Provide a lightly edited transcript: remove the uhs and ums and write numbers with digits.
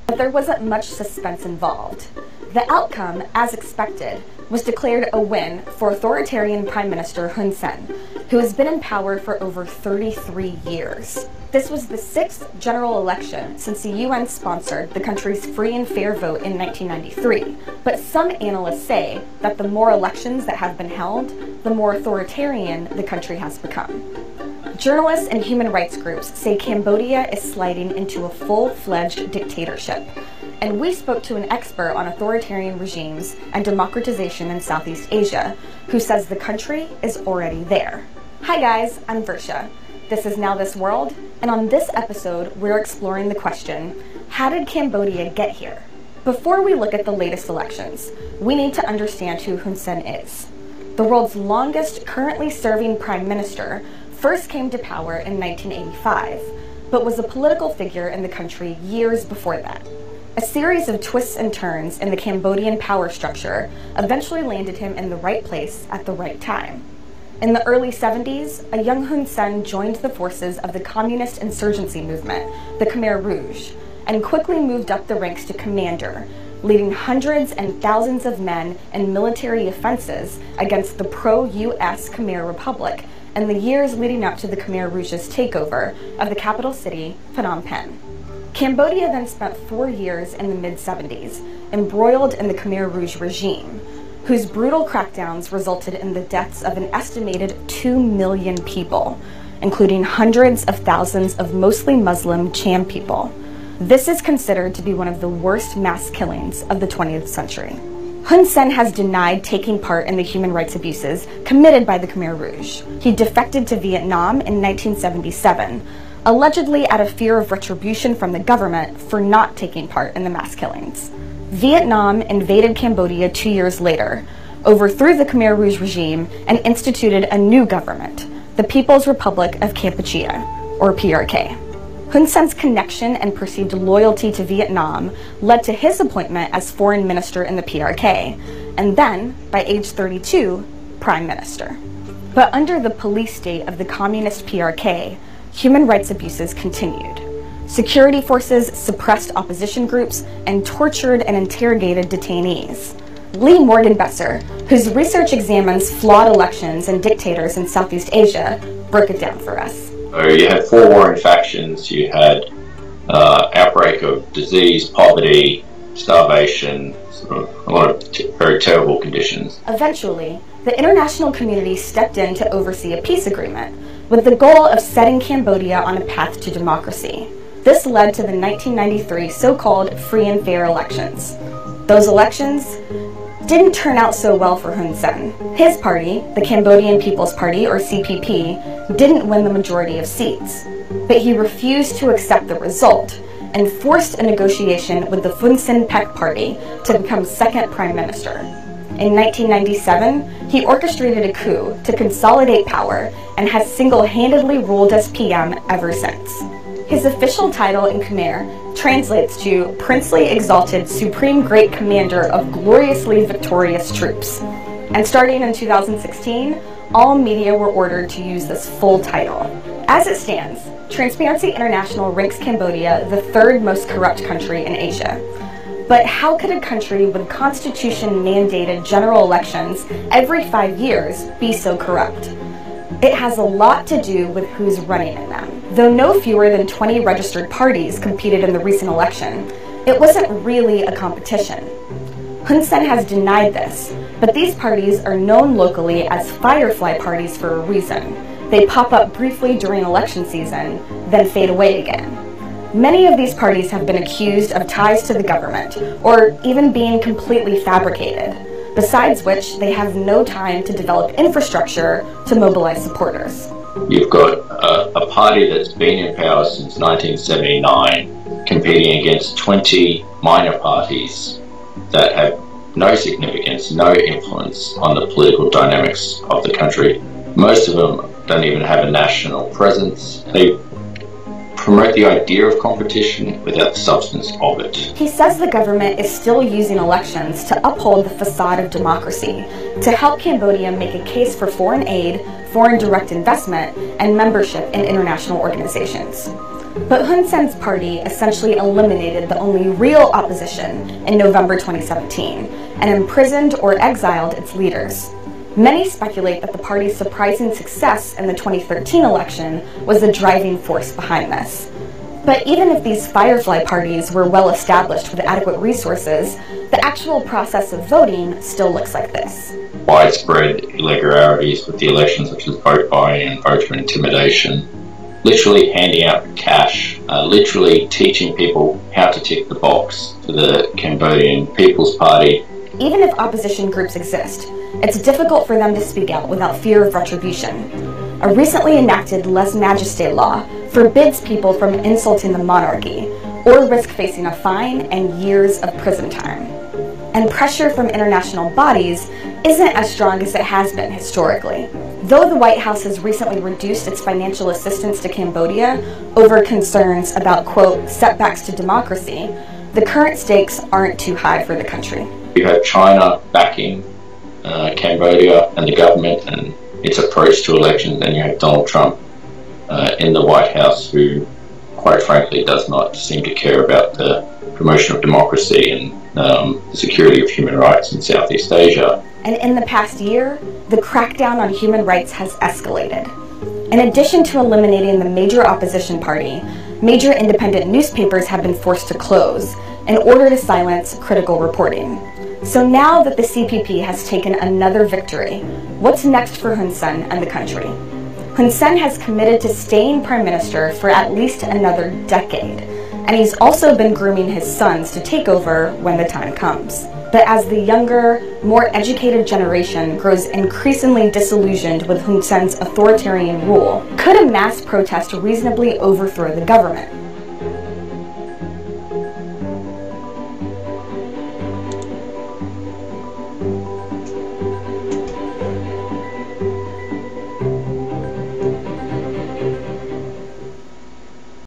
but there wasn't much suspense involved. The outcome, as expected, was declared a win for authoritarian Prime Minister Hun Sen, who has been in power for over 33 years. This was the sixth general election since the UN sponsored the country's free and fair vote in 1993, but some analysts say that the more elections that have been held, the more authoritarian the country has become. Journalists and human rights groups say Cambodia is sliding into a full-fledged dictatorship, and we spoke to an expert on authoritarian regimes and democratization in Southeast Asia, who says the country is already there. Hi guys, I'm Versha. This is Now This World, and on this episode, we're exploring the question, how did Cambodia get here? Before we look at the latest elections, we need to understand who Hun Sen is. The world's longest currently serving prime minister first came to power in 1985, but was a political figure in the country years before that. A series of twists and turns in the Cambodian power structure eventually landed him in the right place at the right time. In the early 70s, a young Hun Sen joined the forces of the communist insurgency movement, the Khmer Rouge, and quickly moved up the ranks to commander, leading hundreds and thousands of men in military offenses against the pro-US Khmer Republic in the years leading up to the Khmer Rouge's takeover of the capital city, Phnom Penh. Cambodia then spent 4 years in the mid-70s, embroiled in the Khmer Rouge regime, whose brutal crackdowns resulted in the deaths of an estimated 2 million people, including hundreds of thousands of mostly Muslim Cham people. This is considered to be one of the worst mass killings of the 20th century. Hun Sen has denied taking part in the human rights abuses committed by the Khmer Rouge. He defected to Vietnam in 1977, allegedly out of fear of retribution from the government for not taking part in the mass killings. Vietnam invaded Cambodia 2 years later, overthrew the Khmer Rouge regime, and instituted a new government, the People's Republic of Kampuchea, or PRK. Hun Sen's connection and perceived loyalty to Vietnam led to his appointment as foreign minister in the PRK, and then, by age 32, prime minister. But under the police state of the communist PRK, human rights abuses continued. Security forces suppressed opposition groups and tortured and interrogated detainees. Lee Morgenbesser, whose research examines flawed elections and dictators in Southeast Asia, broke it down for us. So you had four warring factions. You had outbreak of disease, poverty, starvation, a lot of very terrible conditions. Eventually, the international community stepped in to oversee a peace agreement with the goal of setting Cambodia on a path to democracy. This led to the 1993 so-called free and fair elections. Those elections didn't turn out so well for Hun Sen. His party, the Cambodian People's Party, or CPP, didn't win the majority of seats, but he refused to accept the result and forced a negotiation with the Phun Sen Pek Party to become second prime minister. In 1997, he orchestrated a coup to consolidate power and has single-handedly ruled as PM ever since. His official title in Khmer translates to Princely Exalted Supreme Great Commander of Gloriously Victorious Troops. And starting in 2016, all media were ordered to use this full title. As it stands, Transparency International ranks Cambodia the third most corrupt country in Asia. But how could a country with constitution-mandated general elections every 5 years be so corrupt? It has a lot to do with who's running in them. Though no fewer than 20 registered parties competed in the recent election, it wasn't really a competition. Hun Sen has denied this, but these parties are known locally as firefly parties for a reason. They pop up briefly during election season, then fade away again. Many of these parties have been accused of ties to the government, or even being completely fabricated, besides which they have no time to develop infrastructure to mobilize supporters. You've got a party that's been in power since 1979, competing against 20 minor parties that have no significance, no influence on the political dynamics of the country. Most of them don't even have a national presence. They promote the idea of competition without the substance of it. He says the government is still using elections to uphold the facade of democracy, to help Cambodia make a case for foreign aid, foreign direct investment, and membership in international organizations. But Hun Sen's party essentially eliminated the only real opposition in November 2017 and imprisoned or exiled its leaders. Many speculate that the party's surprising success in the 2013 election was the driving force behind this. But even if these firefly parties were well established with adequate resources, the actual process of voting still looks like this. Widespread irregularities with the elections, such as vote buying and voter intimidation, literally handing out cash, literally teaching people how to tick the box to the Cambodian People's Party. Even if opposition groups exist, it's difficult for them to speak out without fear of retribution. A recently enacted lèse-majesté law forbids people from insulting the monarchy or risk facing a fine and years of prison time. And pressure from international bodies isn't as strong as it has been historically. Though the White House has recently reduced its financial assistance to Cambodia over concerns about, quote, setbacks to democracy, the current stakes aren't too high for the country. You have China backing Cambodia and the government and its approach to elections, and you have Donald Trump in the White House, who, quite frankly, does not seem to care about the promotion of democracy and the security of human rights in Southeast Asia. And in the past year, the crackdown on human rights has escalated. In addition to eliminating the major opposition party, major independent newspapers have been forced to close in order to silence critical reporting. So now that the CPP has taken another victory, what's next for Hun Sen and the country? Hun Sen has committed to staying prime minister for at least another decade, and he's also been grooming his sons to take over when the time comes. But as the younger, more educated generation grows increasingly disillusioned with Hun Sen's authoritarian rule, could a mass protest reasonably overthrow the government?